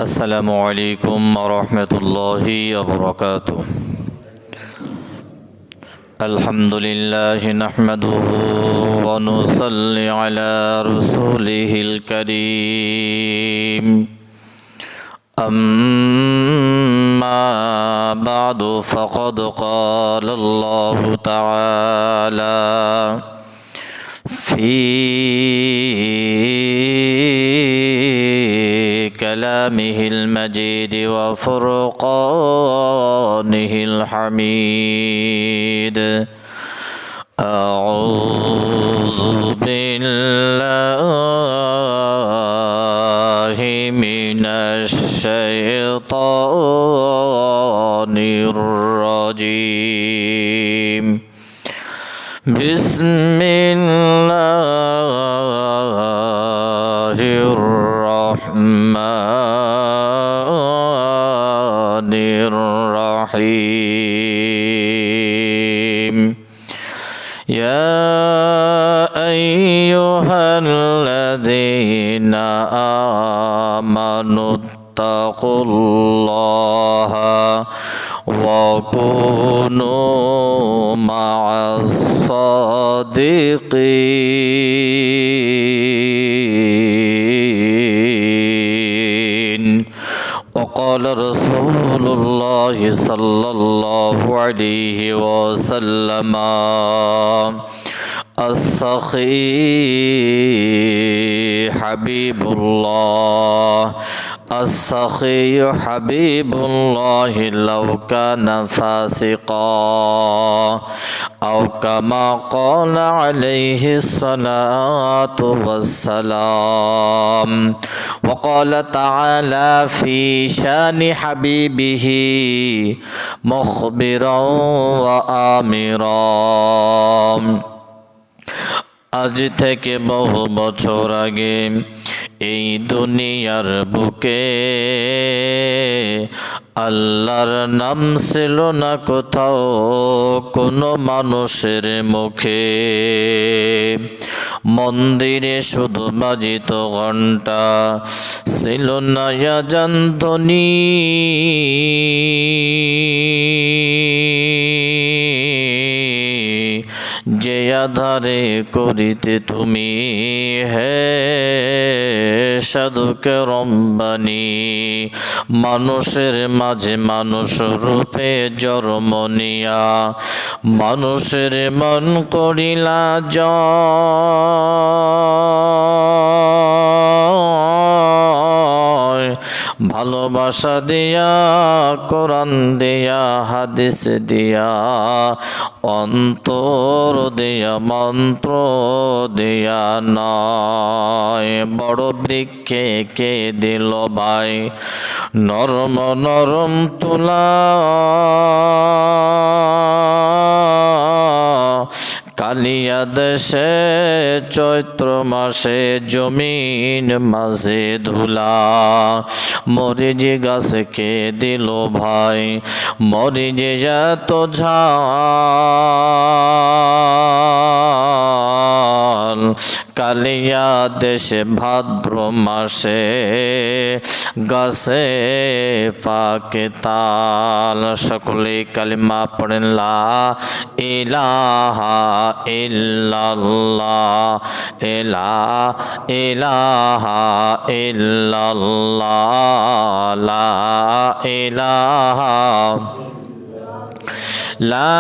আসসালামু আলাইকুম ওয়া রাহমাতুল্লাহি ওয়া বারাকাতুহু। আলহামদুলিল্লাহি নাহমাদুহু ওয়া নুসাল্লি আলা রাসূলিহিল কারীম। আম্মা বা'দু ফাকাদ ক্বালা আল্লাহু তাআলা ফি كلامه المجيد وفرقانه الحميد. أعوذ بالله من الشيطان الرجيم. بسم الله الرحمن الرحيم. يا أيها الذين آمنوا اتقوا الله وكونوا مع الصادقين. وقال رسول الله صلى الله عليه وسلم: السخي حبيب الله، السخي حبيب الله لو كان فاسقا، أو كما قال عليه الصلاة والسلام. وقال تعالى في شان حبيبه مخبرا وآمرا: আজ থেকে বহু বছর আগে এই দুনিয়ার বুকে আল্লাহর নাম ছিল না কোথাও কোনো মানুষের মুখে। মন্দিরে শুধু বাজিত ঘণ্টা, ছিল না আযান ধ্বনি। যে আধারে করিতে তুমি হে সাধুকে রম্বানি, মানুষের মাঝে মানুষ রূপে জন্ম নিয়া মানুষের মন করিলা জয়। ভালোবাসা দিয়া, কোরআন দিয়া, হাদিস দিয়া, অন্তর দিয়া, মন্ত্র দিয়া নয়। বড় বৃক্ষে কে দিল ভাই নরম নরম তুলা, কালিয়া দেশে চৈত্র মাসে জমিন মাঝে ধুলা। মরিচি গাছকে দিল ভাই মরিচে এত ঝাল, কালিয়া দেশে ভাদ্র মাসে গাছে পাকে তাল। সকলে কালিমা পড়েন লা ইলাহা ইল্লাল্লাহ, লা ইলাহা ইল্লাল্লাহ, লা ইলাহা লা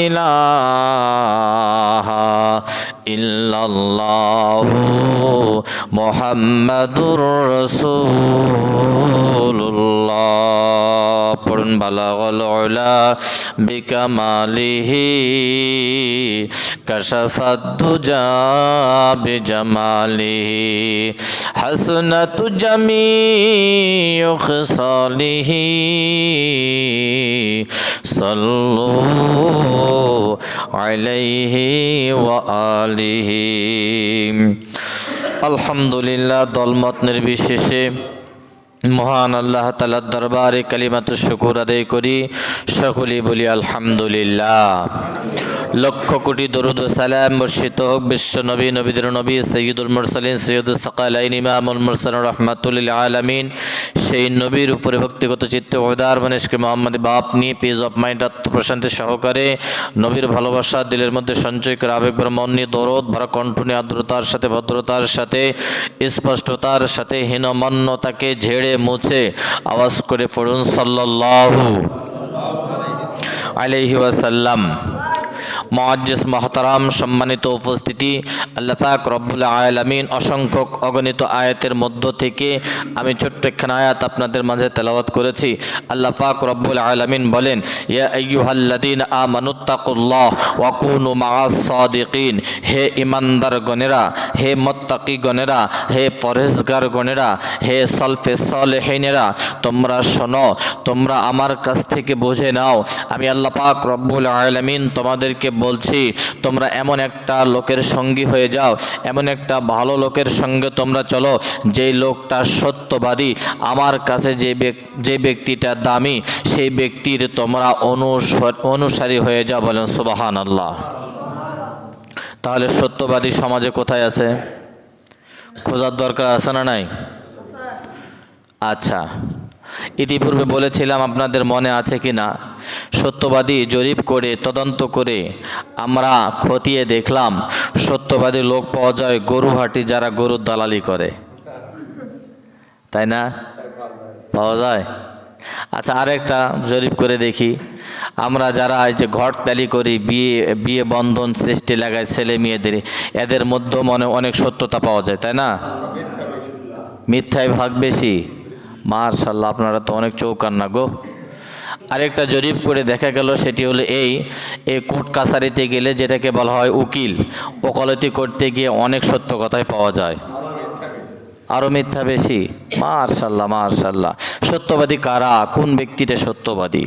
ইলাহা ইল্লাল্লাহু মুহাম্মাদুর রাসূলুল্লাহ। পড়ুন বালাগাল উলা বিকামালিহি কাশাফাত দুজা বিজামালিহি হাসনাতু জামিউ খিসালিহি সাল্লু আলাইহি ওয়া আলিহি। আলহামদুলিল্লাহ, দলমত নির্বিশেষে মহান আল্লাহ তাআলার দরবারে কালিমাতুশ শুকর আদায় করি। সকলেই বলি আলহামদুলিল্লাহ। লক্ষ কোটি দরুদ ও সালাম বর্ষিত হোক বিশ্ব নবী নবীদের নবী সৈয়দুল মুরসালিন সৈয়দুস সাকালাইন ইমামুল মুরসালিন রাহমাতুল লিল আলামিন সেই নবীর উপরে ভক্তিগত চিত্তে ওদার মনস্কে মোহাম্মদ বাপ নিয়ে পিস অফ মাইন্ড আত্মপ্রশান্তি সহকারে নবীর ভালোবাসা দিলের মধ্যে সঞ্চয় করে আবেগভরা মন নিয়ে দরদ ভরা কণ্ঠ নিয়ে আর্দ্রতার সাথে ভদ্রতার সাথে স্পষ্টতার সাথে হীনমন্যতাকে ঝেড়ে মুছে আওয়াজ করে পড়ুন সাল্লাল্লাহু আলাইহি ওয়াসাল্লাম। মুআজ্জিজ মুহতারাম সম্মানিত উপস্থিতি, আল্লাহ পাক রব্বুল আলামিন অসংখ্য অগণিত আয়াতের মধ্য থেকে আমি ছোট্ট একখানা আয়াত আপনাদের মাঝে তেলাওয়াত করেছি। আল্লাহ পাক রব্বুল আলামিন বলেন, ইয়া আইয়ুহাল্লাযীনা আমানুত্তাকুল্লাহ ওয়া কুনু মাআস সাদিকিন, হে ঈমানদার গণেরা, হে মুত্তাকি গণেরা, হে পরহেজগার গণেরা, হে সলফে সালেহিনেরা, তোমরা শোনো, তোমরা আমার কাছ থেকে বুঝে নাও, আমি আল্লাহ পাক রব্বুল আলামিন তোমাদেরকে বলছি, তোমরা এমন একটা লোকের সঙ্গী হয়ে যাও, এমন একটা ভালো লোকের সঙ্গে তোমরা চলো যেই লোকটা সত্যবাদী, আমার কাছে যে ব্যক্তিটা দামি সেই ব্যক্তির তোমরা অনুসারী হয়ে যাও। বলেন সুবহানাল্লাহ। তাহলে সত্যবাদী সমাজে কোথায় আছে? খোঁজার দরকার আছে না নাই? আচ্ছা, ইতিপূর্বে বলেছিলাম, আপনাদের মনে আছে কি না, সত্যবাদী জরিপ করে তদন্ত করে আমরা খতিয়ে দেখলাম সত্যবাদী লোক পাওয়া যায় গরুহাটি যারা গরুর দালালি করে, তাই না? পাওয়া যায়। আচ্ছা, আরেকটা জরিপ করে দেখি, আমরা যারা এই যে ঘরতালি করি, বিয়ে বন্ধন সৃষ্টি লাগায় ছেলে মেয়েদের, এদের মধ্যে মনে অনেক সত্যতা পাওয়া যায়, তাই না? মিথ্যায় ভাগ বেশি। মাশাআল্লাহ, আপনারা তো অনেক চৌকান না গো। আরেকটা জরিপ করে দেখা গেল, সেটি হলো এই কোর্ট কাছারিতে গেলে যেটাকে বলা হয় উকিল, ওকালতি করতে গিয়ে অনেক সত্য কথাই পাওয়া যায়, আরও মিথ্যা বেশি। মাশাআল্লাহ মাশাআল্লাহ। সত্যবাদী কারা? কোন ব্যক্তিটা সত্যবাদী?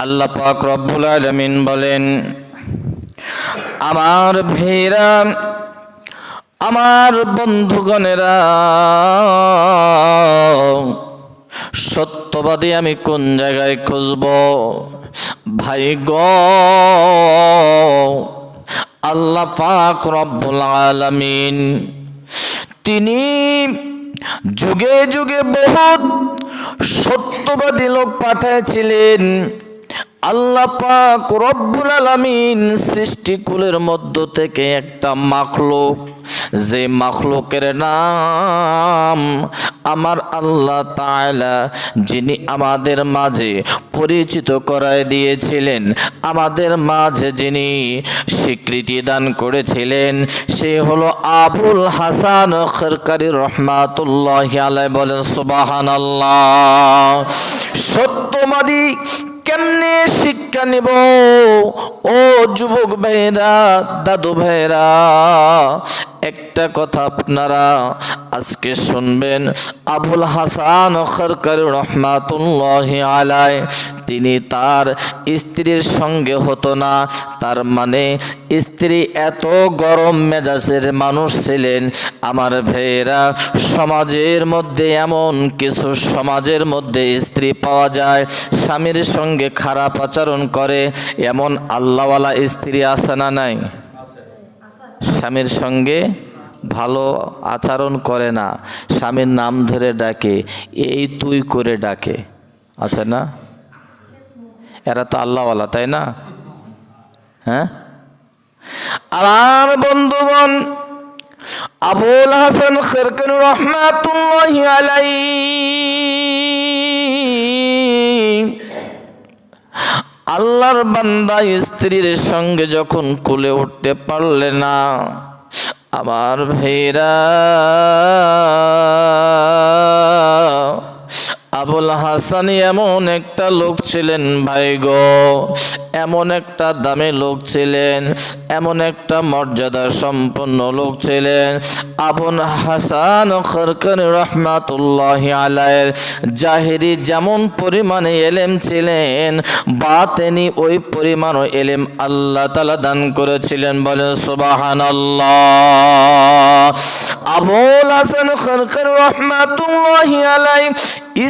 আল্লাহ পাক রব্বুল আলামিন বলেন, আমার ভাইরা, আমার বন্ধুগণেরা, সত্যবাদী আমি কোন জায়গায় খুঁজব? ভাই গো, আল্লাহ পাক রব্বুল আলামিন তিনি যুগে যুগে বহুত সত্যবাদী লোক পাঠিয়েছিলেন। আল্লাহ পাক রব্বুল আলামিন সৃষ্টিকুলের মধ্য থেকে একটা মাখলুক, যে মাখলুকের নাম আমার আল্লাহ তাআলা, যিনি আমাদের মাঝে পরিচিত করায় দিয়েছিলেন, আমাদের মাঝে যিনি স্বীকৃতি দান করেছিলেন, সে হলো আবুল হাসান খরকারি রহমাতুল্লাহি আলাইহি। বলেন সুবহানাল্লাহ। সত্যবাদী কেমনে শিক্ষা নিব? ও যুবক ভাইরা, দাদু ভাইরা, একটা কথা আপনারা আজকে শুনবেন। আবুল হাসান খরকারি রহমাতুল্লাহি আলাইহি তিনি তার স্ত্রীর সঙ্গে হতো না, তার মানে স্ত্রী এত গরম মেজাজের মানুষ ছিলেন। আমার ভাইয়েরা, সমাজের মধ্যে এমন কিছু সমাজের মধ্যে স্ত্রী পাওয়া যায় স্বামীর সঙ্গে খারাপ আচরণ করে, এমন আল্লাহওয়ালা স্ত্রী আছে না নাই? স্বামীর সঙ্গে ভালো আচরণ করে না, স্বামীর নাম ধরে ডাকে, এই তুই করে ডাকে, আছে না? এরা তো আল্লাহওয়ালা, তাই না? হ্যাঁ, আমার বন্ধুগণ, আবুল হাসান খরকারি রহমাতুল্লাহি আলাইহি আল্লাহর বান্দা স্ত্রীর সঙ্গে যখন কুলে উঠতে পারলে না, আমার ভাইরা, আবুল হাসান এমন একটা লোক ছিলেন ভাই গো, এমন একটা দামি লোক ছিলেন, এমন একটা মর্যাদা সম্পন্ন লোক ছিলেন। আবুল হাসান খরকারি রহমাতুল্লাহি আলাইহি জাহিরি যেমন পরিমাণে এলেম ছিলেন, বাতেনি ওই পরিমাণ এলেম আল্লাহ তাআলা দান করেছিলেন। বলেন সুবহানাল্লাহ। আবুল হাসান খরকারি রহমাতুল্লাহি আলাইহি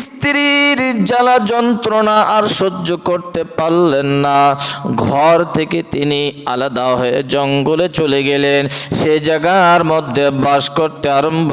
স্ত্রীর জ্বালা যন্ত্রণা আর সহ্য করতে পারলেন না, ঘর থেকে তিনি আলাদা হয়ে জঙ্গলে চলে গেলেন। সে জায়গার মধ্যে বাস করতে আরম্ভ